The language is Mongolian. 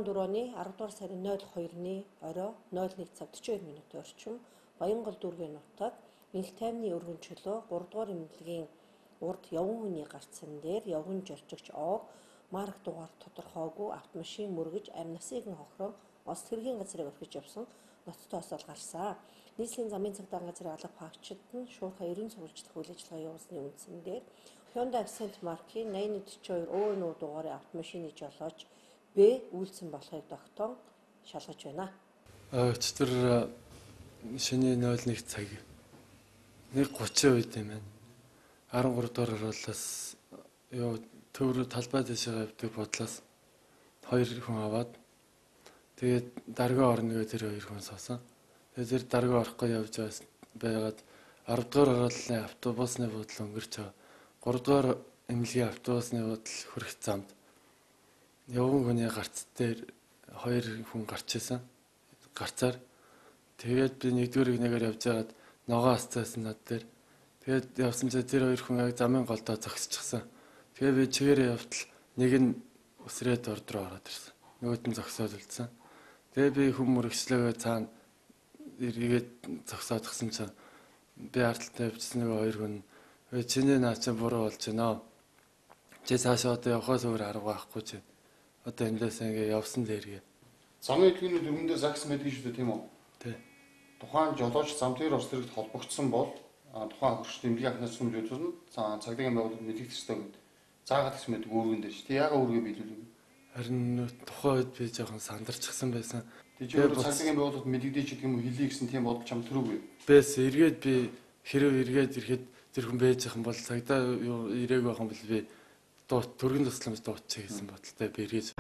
2014 оны 10 дугаар сарын 02-ны орой 01 цаг 42 минутын орчим Баянгол дүүргийн нутаг Инх тайвны өргөнчлөө 3 дугаар эмнэлгийн урд явган хүний гарцсан дээр явган жолчогч Ог марк дугаар тодорхойгүй автомашин мөргөж амь насыг нь хохирон Улс төрийн газрыг орхиж явсан ноцтой осол гарсан. Нийслэлийн замын цагдаа газрын алга фактчид нь шуурхай 90 сурвалжлах үйл ажиллагаа явуулсны үндсэн дээр Hyundai Accent маркийн 8042 ÖН дугаарын автомашины жолооч Б үйлцэн болохыг тогтоон шалгаж байна. Өчтөр шиний 01 цаг 1:30 үед юм байна. 13 дугаар оруулаас төв рүү талбай дэшээ авдаг бодлоос 2 хүн аваад тэгээд дарга орно гэдэг тэр 2 хүн суусан. Тэгээд тэр дарга орохгүй явж байгаад 10 дугаар оруулалтын автобусны буудлын өнгөрч 3 дугаар эмнэлгийн автобусны буудлын хүрэх замд явган хүний гарц дээр 2 хүн гарч исэн. Гарцаар тэгээд би 1-р игнэгээр явж байгаад ногоо асцаасан над дээр. Тэгээд явсан чинь тэр 2 хүн яг замын голдоо зогсчихсан. Тэгээд би чигээрээ явтал нэг нь өсрээд урд руу ороод ирсэн. Нөгөөд нь зогсоод үлдсэн. Тэгээд би хүм мөрөгчлөөгөө цаана эргээд зогсоод гсэн чинь би ардталтаа явжсэн нөгөө 2 хүн чиний наа чи буруу болж байна. Чи цаашаа одоо явахаас өөр арга байхгүй чи. Одоо эндээс ингээ явсан дээргээ. Замын хөдөлгөөний дөрмөндөө загс мэдгийг шүү дээ тийм үү? Тий. Тухайн жолооч замтэр ус төрөлд холбогдсон бол тухайн хөрш тэмдгийн анхнаас сүмж үзүүлнэ. Цагдаагийн байгууллагад мэдээлэх ёстой гэдэг. Заагаад гэсэн мэд үүргэн дээр шүү. Тэг яга үүргээ биелүүлв. Харин тухайн үед би жоохон сандарчихсан байсан. Тэг чи өөрөө цагдаагийн байгууллагад мэдэгдэж гэдэг юм уу хэлий гэсэн тийм бодол чам төрөөгүй. Бэс эргээд би хэрэг эргээд ирэхэд тэр хүн байж байгаа юм бол цагдаа ирээг байх юм бол би төргөн тусламж дуучаа гэсэн бодолтой би эргээд